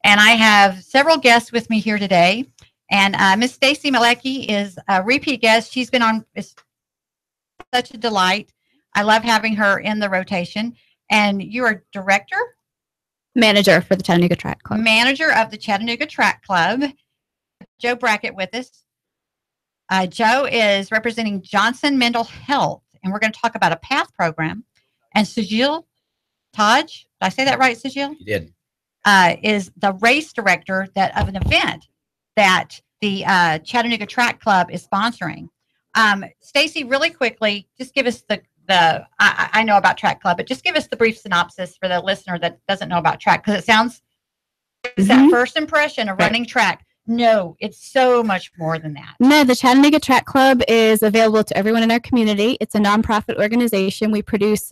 And I have several guests with me here today. And Miss Stacy Malecki is a repeat guest. She's been on. It's such a delight. I love having her in the rotation. And you are director? Manager for the Chattanooga Track Club. Manager of the Chattanooga Track Club. Joe Brackett with us. Joe is representing Johnson Mental Health, and we're going to talk about a PATH program. And Sajil Taj, did I say that right, Sajil? You did. Is the race director of an event that the Chattanooga Track Club is sponsoring. Stacy, really quickly, just give us I know about Track Club, but just give us the brief synopsis for the listener that doesn't know about track, because it sounds, it's that first impression of running track. No, it's so much more than that. No, the Chattanooga Track Club is available to everyone in our community. It's a nonprofit organization. We produce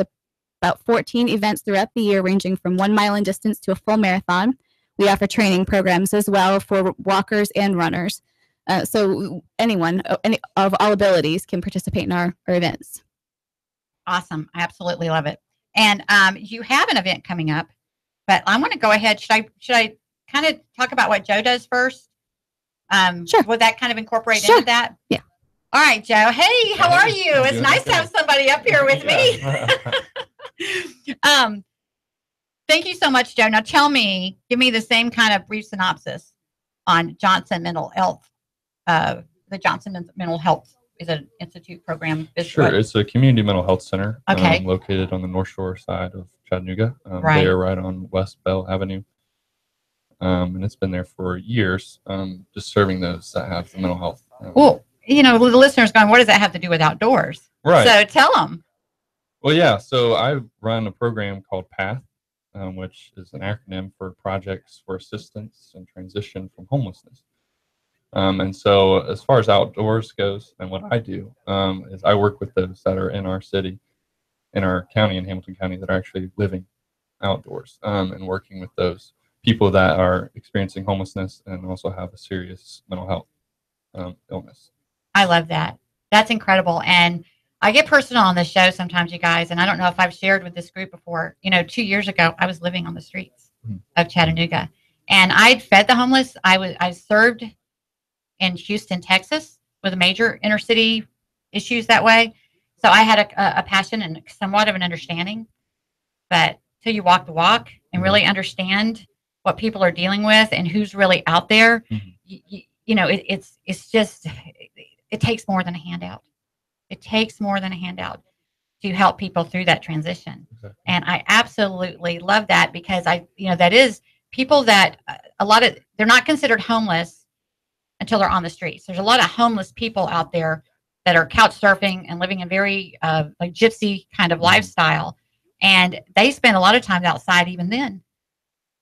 about 14 events throughout the year, ranging from 1 mile in distance to a full marathon. We offer training programs as well for walkers and runners. So anyone of all abilities can participate in our events. Awesome. I absolutely love it. And you have an event coming up, but I want to go ahead. Should I kind of talk about what Joe does first? Sure. Would that kind of incorporate into that? Yeah. All right, Joe. Hey, how are you? It's nice to have somebody up here with me. Thank you so much, Joe. Now give me the same kind of brief synopsis on Johnson Mental Health. The Johnson Mental Health is an institute program. Sure. It's a community mental health center located on the North Shore side of Chattanooga. Right. They are right on West Bell Avenue. And it's been there for years, just serving those that have mental health. Well, the listeners going, what does that have to do with outdoors? Right. So tell them. Well, yeah. So I run a program called PATH, which is an acronym for Projects for Assistance and Transition from Homelessness. And so as far as outdoors goes, and what I do is I work with those that are in our city, in our county, in Hamilton County, that are actually living outdoors, and working with those people that are experiencing homelessness and also have a serious mental health illness. I love that. That's incredible. And I get personal on this show sometimes, you guys, and I don't know if I've shared with this group before. 2 years ago, I was living on the streets of Chattanooga, and I'd fed the homeless. I served in Houston, Texas, with major inner city issues that way. So I had a passion and somewhat of an understanding. But till you walk the walk and really understand what people are dealing with and who's really out there, it's just, it takes more than a handout. It takes more than a handout to help people through that transition. Exactly. And I absolutely love that, because that is people that they're not considered homeless until they're on the streets. There's a lot of homeless people out there that are couch surfing and living in very like gypsy kind of lifestyle. And they spend a lot of time outside even then,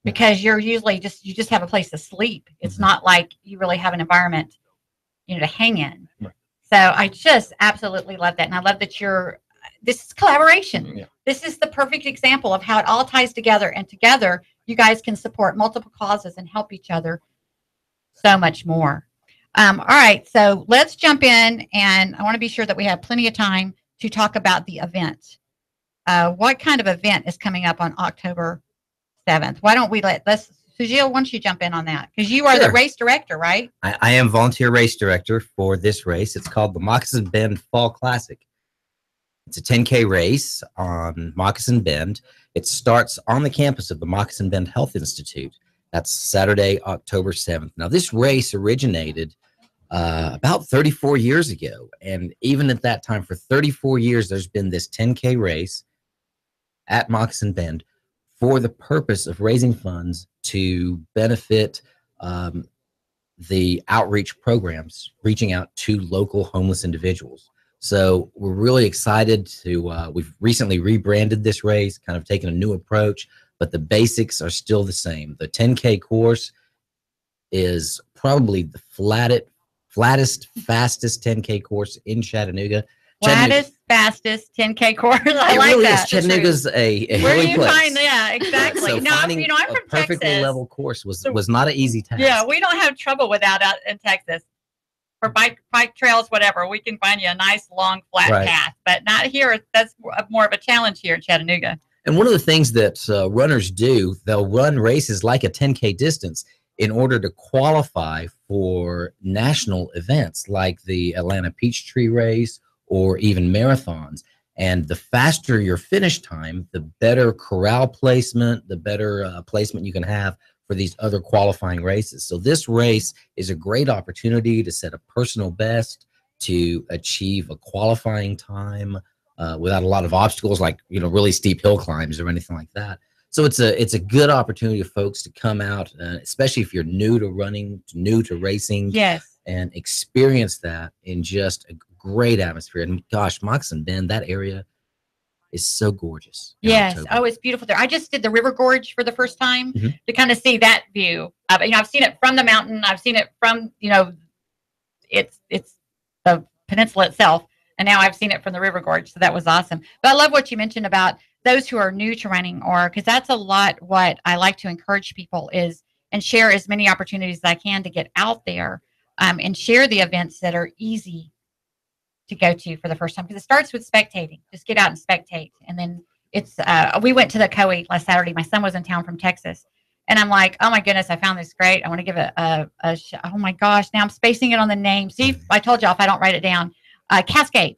because you're usually you just have a place to sleep. It's not like you really have an environment, to hang in. Right. So I just absolutely love that. And I love that this is collaboration. Yeah. This is the perfect example of how it all ties together, and together you guys can support multiple causes and help each other so much more. All right. So let's jump in, and I want to be sure that we have plenty of time to talk about the event. What kind of event is coming up on October 7th? Why don't we Sujil, why don't you jump in on that? Because you are the race director, right? I am volunteer race director for this race. It's called the Moccasin Bend Fall Classic. It's a 10K race on Moccasin Bend. It starts on the campus of the Moccasin Bend Health Institute. That's Saturday, October 7th. Now, this race originated about 34 years ago. And even at that time, for 34 years, there's been this 10K race at Moccasin Bend for the purpose of raising funds to benefit the outreach programs, reaching out to local homeless individuals. So we're really excited we've recently rebranded this race, kind of taken a new approach, but the basics are still the same. The 10K course is probably the flattest, fastest 10K course in Chattanooga. Fastest 10K course. I it like really that. Is. Chattanooga's a Where hilly do you place. find? Yeah, exactly. So no, I'm a from perfectly Texas. level course was not an easy task. Yeah, we don't have trouble with that out in Texas. For bike trails, whatever, we can find you a nice long flat path, but not here. That's more of a challenge here in Chattanooga. And one of the things that runners do, they'll run races like a 10K distance in order to qualify for national events like the Atlanta Peachtree Race or even marathons. And the faster your finish time, the better corral placement, the better placement you can have for these other qualifying races. So this race is a great opportunity to set a personal best, to achieve a qualifying time without a lot of obstacles like, you know, really steep hill climbs or anything like that. So it's a good opportunity for folks to come out, especially if you're new to running, new to racing, Yes, and experience that in just a great atmosphere. And gosh, Moccasin Bend, that area is so gorgeous. yes. Oh, it's beautiful there. I just did the River Gorge for the first time Mhm. to kind of see that view. You know, I've seen it from the mountain. I've seen it from, you know, it's the peninsula itself, and now I've seen it from the River Gorge. So that was awesome. But I love what you mentioned about those who are new to running, or because that's a lot what I like to encourage people is and share as many opportunities as I can to get out there and share the events that are easy to go to for the first time, because it starts with spectating. Just get out and spectate. And then it's we went to the COE last Saturday. My son was in town from Texas, and I'm like, oh my goodness, I found this great. I want to give it oh my gosh, now I'm spacing it on the name. See, I told y'all if I don't write it down. Cascade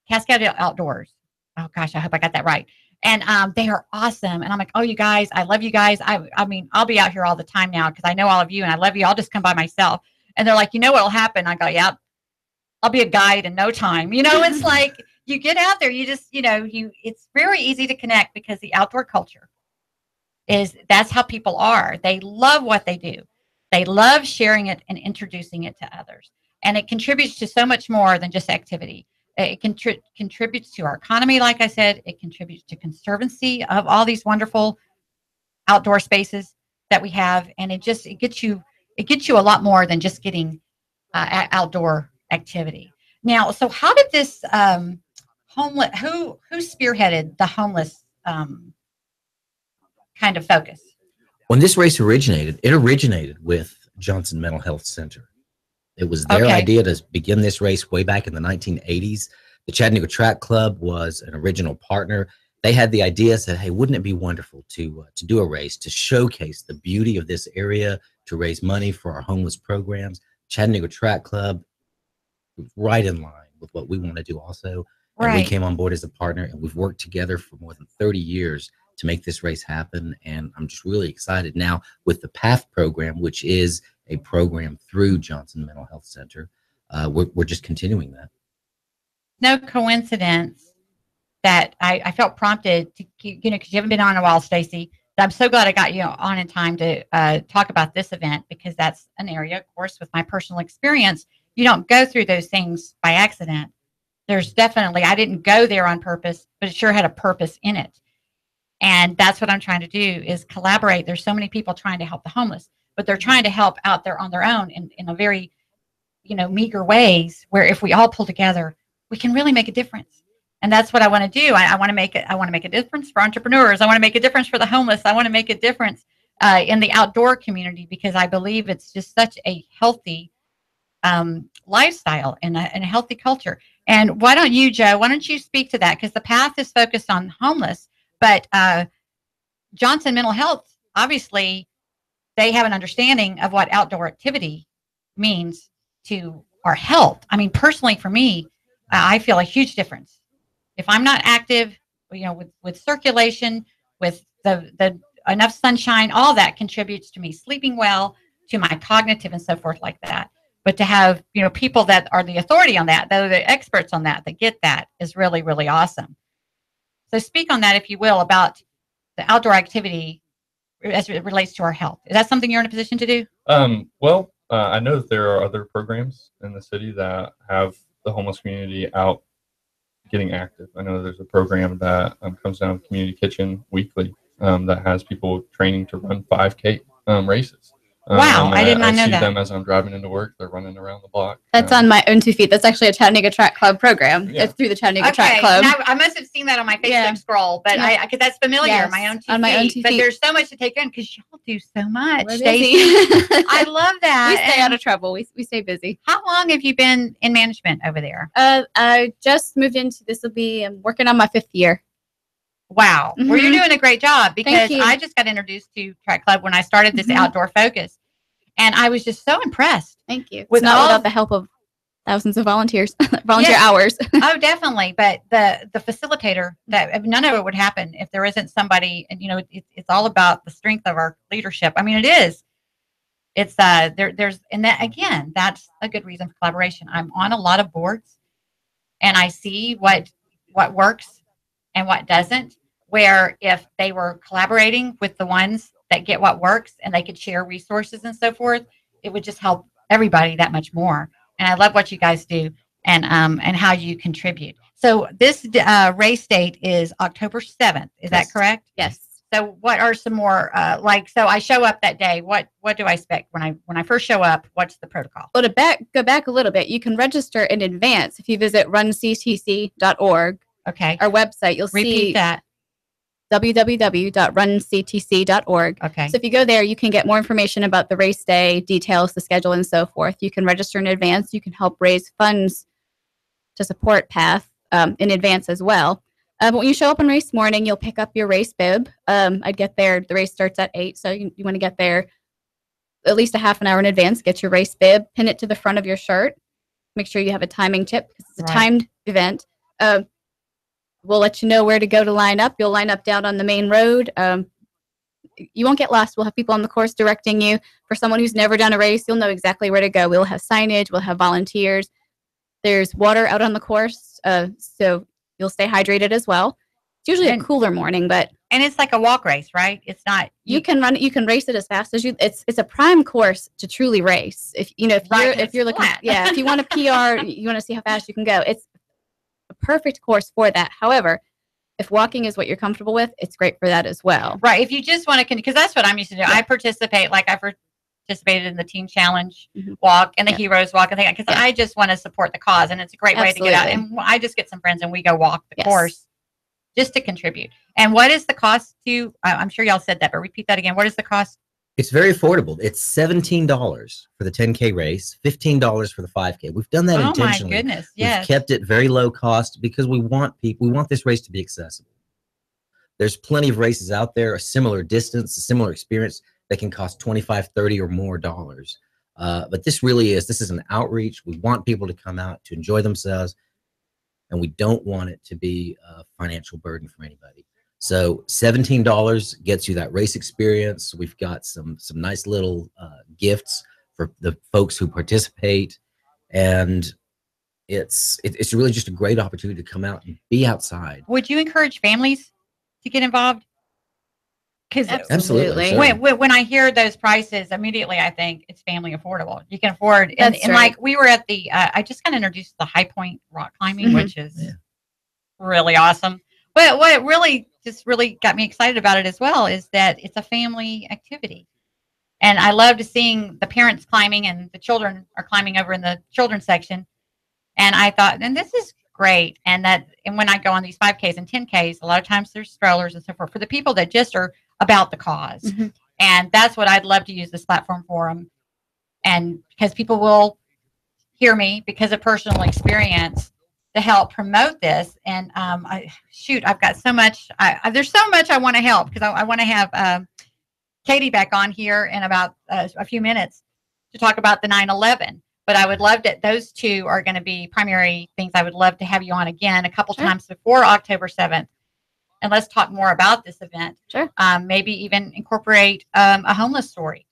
Outdoors. Oh gosh, I hope I got that right. And they are awesome. And I'm like, oh, you guys, I love you guys. I mean, I'll be out here all the time now because I know all of you and I love you. I'll just come by myself. And they're like, you know what'll happen? I go, yeah, I'll be a guide in no time. You know, it's like you get out there, you just, you know, it's very easy to connect because the outdoor culture that's how people are. They love what they do. They love sharing it and introducing it to others. And it contributes to so much more than just activity. It contributes to our economy, like I said. It contributes to conservancy of all these wonderful outdoor spaces that we have, and it gets you a lot more than just getting outdoor activity. Now, so how did this homeless? Who spearheaded the homeless kind of focus? When this race originated, it originated with Johnson Mental Health Center. It was their idea to begin this race way back in the 1980s. The Chattanooga Track Club was an original partner. They had the idea, said, hey, wouldn't it be wonderful to do a race to showcase the beauty of this area, to raise money for our homeless programs? Chattanooga Track Club was right in line with what we want to do also. And we came on board as a partner, and we've worked together for more than 30 years to make this race happen. And I'm just really excited now with the PATH program, which is a program through Johnson Mental Health Center. We're just continuing that. No coincidence that I felt prompted to, you know, because you haven't been on in a while, Stacy. I'm so glad I got you on in time to talk about this event, because that's an area, of course, with my personal experience, you don't go through those things by accident. There's definitely, I didn't go there on purpose, but it sure had a purpose in it. And that's what I'm trying to do is collaborate. There's so many people trying to help the homeless, but they're trying to help out there on their own in a very, you know, meager ways, where if we all pull together, we can really make a difference. And that's what I want to do. I want to make it. I want to make a difference for entrepreneurs. I want to make a difference for the homeless. I want to make a difference in the outdoor community, because I believe it's just such a healthy lifestyle and a healthy culture. And why don't you, Joe? Why don't you speak to that? Because the PATH is focused on homeless, but Johnson Mental Health, obviously, they have an understanding of what outdoor activity means to our health. I mean, personally, for me, I feel a huge difference. If I'm not active, you know, with circulation, with the enough sunshine, all that contributes to me sleeping well, to my cognitive and so forth like that. But to have, you know, people that are the authority on that, that are the experts on that get that, is really, really awesome. So speak on that, if you will, about the outdoor activity as it relates to our health. Is that something you're in a position to do? Well, I know that there are other programs in the city that have the homeless community out getting active. I know there's a program that comes down to Community Kitchen weekly that has people training to run 5K races. Wow, I did not know that. I see them as I'm driving into work. They're running around the block. That's on my own 2 feet. That's actually a Chattanooga Track Club program. Yeah. It's through the Chattanooga Track Club. Now, I must have seen that on my Facebook scroll, but because that's familiar, yes, my own 2 feet. On my own 2 feet. But there's so much to take in because y'all do so much. Stacey. I love that. We stay out of trouble. We stay busy. How long have you been in management over there? I just moved into, I'm working on my 5th year. Wow. Well, you're doing a great job, because you. I just got introduced to Track Club when I started this outdoor focus. And I was just so impressed. Thank you. With it's not all without the help of thousands of volunteers, volunteer Yes. hours. Oh, definitely. But the facilitator, that none of it would happen if there isn't somebody. And it's all about the strength of our leadership. I mean, it is. It's there's and that again, that's a good reason for collaboration. I'm on a lot of boards, and I see what works and what doesn't. Where if they were collaborating with the ones that get what works, and they could share resources and so forth, it would just help everybody that much more. And I love what you guys do, and how you contribute. So this race date is October 7th. Is that correct? Yes. So what are some more so I show up that day. What do I expect when I first show up? What's the protocol? Well, to go back a little bit, you can register in advance if you visit runctc.org. Okay. Our website, you'll Repeat see that. www.runctc.org. Okay. So if you go there, you can get more information about the race day, details, the schedule, and so forth. You can register in advance. You can help raise funds to support PATH in advance as well. But when you show up on race morning, you'll pick up your race bib. I'd get there. The race starts at 8, so you want to get there at least a half an hour in advance. Get your race bib, pin it to the front of your shirt. Make sure you have a timing tip, because it's a timed event. We'll let you know where to go to line up. You'll line up down on the main road. You won't get lost. We'll have people on the course directing you. For someone who's never done a race, you'll know exactly where to go. We'll have signage. We'll have volunteers. There's water out on the course, so you'll stay hydrated as well. It's usually a cooler morning, but it's like a walk race, right? It's not. You can run it. You can race it as fast as you. It's a prime course to truly race. If you're looking, if you want a PR, you want to see how fast you can go. It's a perfect course for that. However, if walking is what you're comfortable with, it's great for that as well. Right. If you just want to, because that's what I'm used to do. I participated in the Teen Challenge walk and the Heroes walk, and because I just want to support the cause, and it's a great way to get out. And I just get some friends and we go walk the course just to contribute. And what is the cost to? I'm sure y'all said that, but repeat that again. What is the cost? It's very affordable. It's $17 for the 10K race, $15 for the 5K. We've done that intentionally. Oh my goodness! Yes. We've kept it very low cost because we want this race to be accessible. There's plenty of races out there, a similar distance, a similar experience that can cost $25, $30 or more dollars. But this is an outreach. We want people to come out to enjoy themselves, and we don't want it to be a financial burden for anybody. So $17 gets you that race experience. We've got some nice little gifts for the folks who participate, and it's really just a great opportunity to come out and be outside. Would you encourage families to get involved? Because absolutely, when I hear those prices, immediately I think it's family affordable. You can afford, and like we were at the, I just got introduced to the High Point rock climbing, which is really awesome. But what really got me excited about it as well is that it's a family activity, and I loved seeing the parents climbing and the children are climbing over in the children's section, and I thought, and this is great. And when I go on these 5Ks and 10Ks, a lot of times there's strollers and so forth for the people that just are about the cause. And that's what I'd love to use this platform for them. And because people will hear me because of personal experience to help promote this. And I've got so much, there's so much I want to help, because I want to have Katie back on here in about a few minutes to talk about the 9/11. But I would love that those two are going to be primary things. I would love to have you on again a couple times before October 7th. And let's talk more about this event. Sure. Maybe even incorporate a homeless story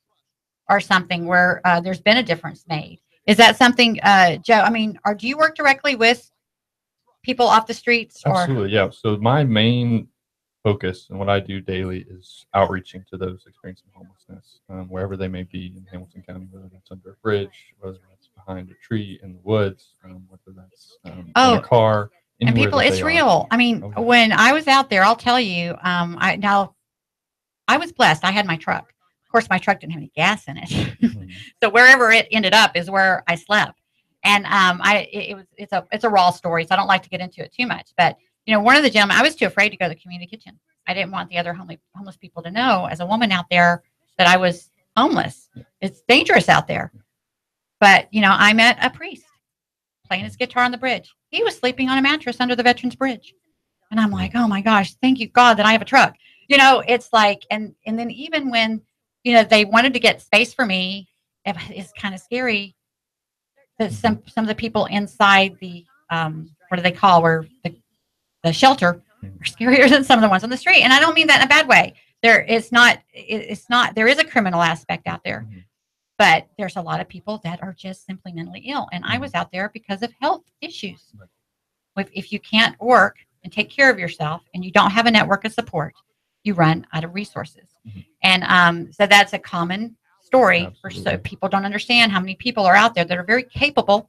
or something where there's been a difference made. Is that something, Joe? I mean, do you work directly with people off the streets? Absolutely, yeah. So my main focus and what I do daily is outreaching to those experiencing homelessness, wherever they may be in Hamilton County, whether that's under a bridge, whether that's behind a tree in the woods, whether that's in a car. And people, it's real. I mean, when I was out there, I'll tell you, I was blessed. I had my truck. Of course, my truck didn't have any gas in it. So wherever it ended up is where I slept. And it's a raw story, so I don't like to get into it too much. But, one of the gentlemen, I was too afraid to go to the community kitchen. I didn't want the other homeless people to know, as a woman out there, that I was homeless. It's dangerous out there. But, I met a priest playing his guitar on the bridge. He was sleeping on a mattress under the Veterans Bridge. And I'm like, oh my gosh, thank you God that I have a truck. It's like, and then even when, they wanted to get space for me, it's kind of scary that some of the people inside the, what do they call, where the shelter are scarier than some of the ones on the street. And I don't mean that in a bad way. There is a criminal aspect out there, but there's a lot of people that are just simply mentally ill. And I was out there because of health issues. If you can't work and take care of yourself and you don't have a network of support, you run out of resources. And so that's a common story. So people don't understand how many people are out there that are very capable.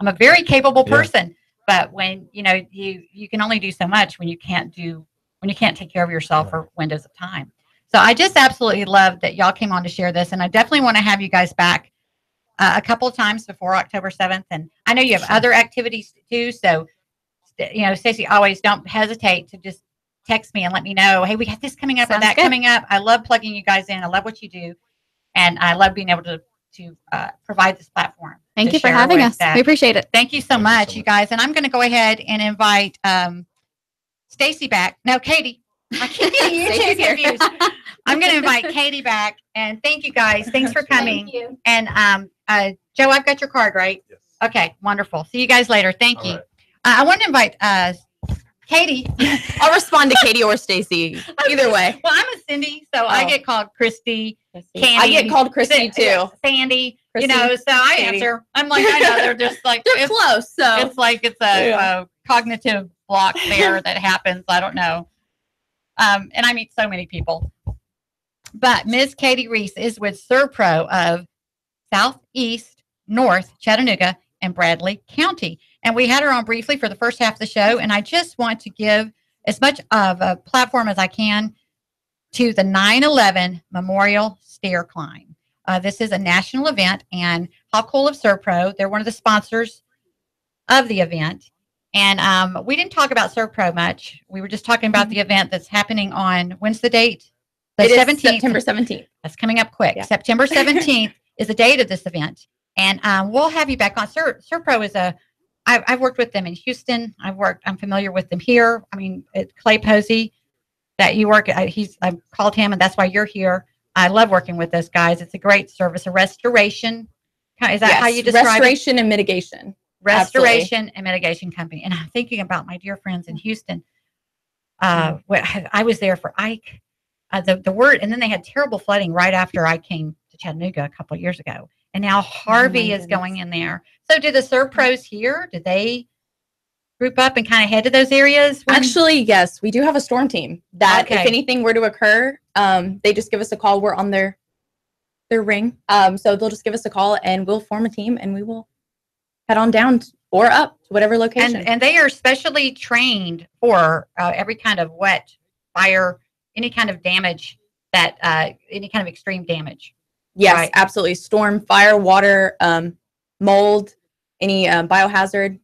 I'm a very capable person, but when you can only do so much when you can't take care of yourself for windows of time. So I just absolutely love that y'all came on to share this, and I definitely want to have you guys back a couple of times before October 7th. And I know you have other activities too, so Stacey, always don't hesitate to just text me and let me know, hey, we got this coming up or that coming up. I love plugging you guys in. I love what you do, and I love being able to provide this platform. Thank you for having us. We appreciate it. Thank you so much, you guys. And I'm going to go ahead and invite Stacey back. No, Katie. I keep getting you two confused. I'm going to invite Katie back. And thank you guys. Thanks for coming. Thank you. And Joe, I've got your card, right? Yes. Okay, wonderful. See you guys later. Thank you. Right. I want to invite Katie. I'll respond to Katie or Stacy. Either way. Well, I'm a Cindy, so I get called Christy. Candy, I get called Christy too. Sandy, Christy, so I Katie. answer. I'm like, I know they're just like They're close. So it's like it's a cognitive block there that happens. I don't know. And I meet so many people. But Ms. Katie Reese is with ServPro of Southeast North Chattanooga and Bradley County. And we had her on briefly for the first half of the show. And I just want to give as much of a platform as I can to the 9/11 Memorial Stair Climb. This is a national event, and how cool of ServPro. They're one of the sponsors of the event. And we didn't talk about ServPro much. We were just talking about the event that's happening on, when's the date? The 17th. September 17th. That's coming up quick. Yeah. September 17th is the date of this event. And we'll have you back on. ServPro is I've worked with them in Houston. I'm familiar with them here. I mean, Clay Posey that you work at, I've called him, and that's why you're here. I love working with those guys. It's a great service, a restoration. Is that how you describe restoration and mitigation? Restoration and mitigation company. And I'm thinking about my dear friends in Houston. I was there for Ike. The word, and then they had terrible flooding right after I came to Chattanooga a couple of years ago. And now Harvey is going in there. So do the ServPros here, do they group up and kind of head to those areas? Actually, yes, we do have a storm team that if anything were to occur, they just give us a call. We're on their ring. So they'll just give us a call and we'll form a team and we will head on down or up to whatever location. And they are specially trained for every kind of wet, fire, any kind of damage any kind of extreme damage. Yes, right? Absolutely. Storm, fire, water, mold, any biohazard.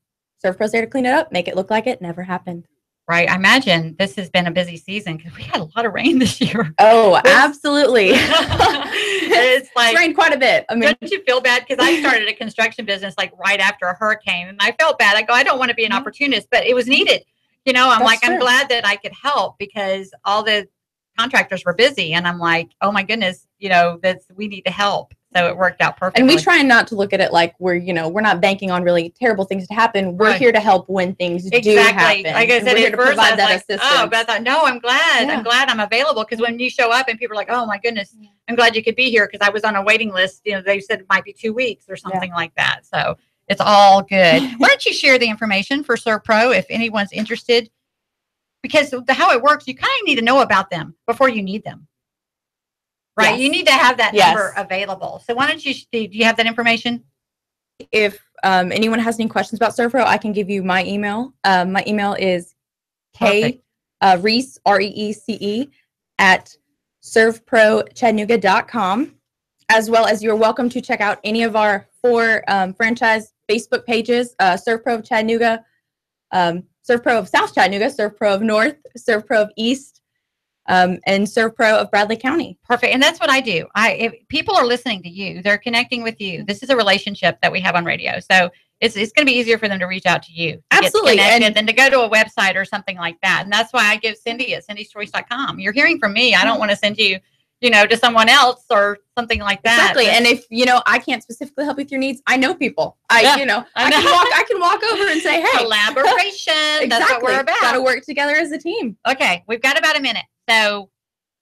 ServPro's there to clean it up, make it look like it never happened. Right. I imagine this has been a busy season because we had a lot of rain this year. Oh, absolutely. It's like, it's rained quite a bit. I mean, don't you feel bad? Because I started a construction business like right after a hurricane, and I felt bad. I go, I don't want to be an opportunist, but it was needed. I'm glad that I could help because all the contractors were busy, and I'm like, oh my goodness, we need to help. So it worked out perfectly. And we try not to look at it like we're not banking on really terrible things to happen. We're here to help when things do happen. Like I said, we're here at first I was like, assistance. oh, but I thought, no, I'm glad. I'm glad I'm available because when you show up and people are like, oh my goodness, I'm glad you could be here because I was on a waiting list. They said it might be 2 weeks or something like that. So it's all good. Why don't you share the information for ServPro if anyone's interested? Because how it works, you kind of need to know about them before you need them. Right. Yes. You need to have that number available. So why don't you, do you have that information? If anyone has any questions about ServPro, I can give you my email. My email is Reese, REECE, at servprochattanooga.com, as well as you're welcome to check out any of our 4 franchise Facebook pages, ServPro of Chattanooga, ServPro of South Chattanooga, ServPro of North, ServPro of East, and Serve Pro of Bradley County. Perfect. And that's what I do. If people are listening to you, they're connecting with you. This is a relationship that we have on radio. So it's going to be easier for them to reach out to you. Absolutely. And than to go to a website or something like that. And that's why I give Cindy at cindyschoice.com. You're hearing from me. I don't want to send you, to someone else or something like that. Exactly. And if, I can't specifically help with your needs, I know people. I can walk over and say, hey. Collaboration. Exactly. That's what we're about. Got to work together as a team. Okay. We've got about a minute. So,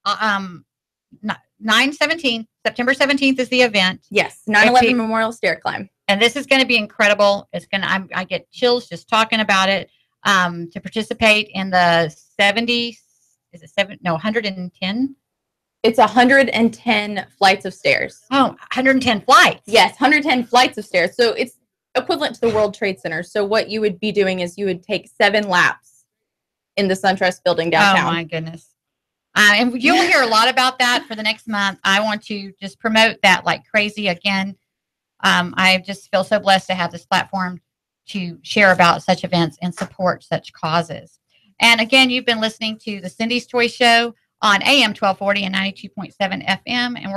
9/17, September 17th is the event. Yes. 9/11 Memorial Stair Climb. And this is going to be incredible. I get chills just talking about it. To participate in the 110? It's 110 flights of stairs. Oh, 110 flights. Yes, 110 flights of stairs. So it's equivalent to the World Trade Center. So what you would be doing is you would take 7 laps in the SunTrust building downtown. Oh, my goodness. And you'll hear a lot about that for the next month. I want to just promote that like crazy again. I just feel so blessed to have this platform to share about such events and support such causes. And again, you've been listening to the Cindy's Toy Show on AM 1240 and 92.7 FM. And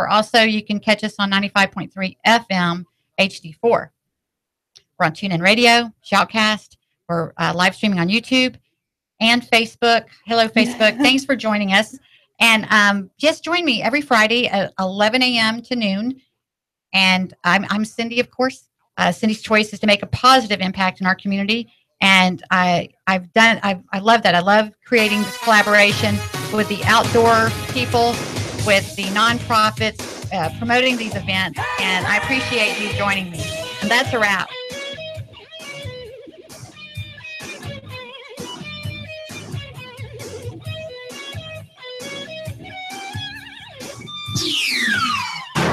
you can catch us on 95.3 FM HD4. We're on TuneIn Radio, Shoutcast. We're live streaming on YouTube and Facebook. Hello, Facebook. Thanks for joining us. And just join me every Friday at 11 a.m. to noon. And I'm Cindy, of course. Cindy's Choice is to make a positive impact in our community. And I love that. I love creating this collaboration with the outdoor people, with the nonprofits, promoting these events. And I appreciate you joining me. And that's a wrap.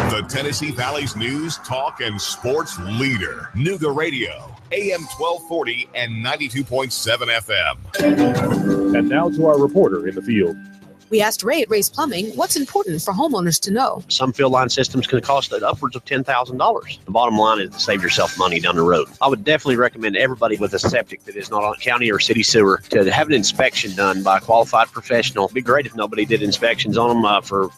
The Tennessee Valley's news, talk, and sports leader. Nooga Radio, AM 1240 and 92.7 FM. And now to our reporter in the field. We asked Ray at Ray's Plumbing what's important for homeowners to know. Some field line systems can cost upwards of $10,000. The bottom line is to save yourself money down the road. I would definitely recommend everybody with a septic that is not on county or city sewer to have an inspection done by a qualified professional. It'd be great if nobody did inspections on them for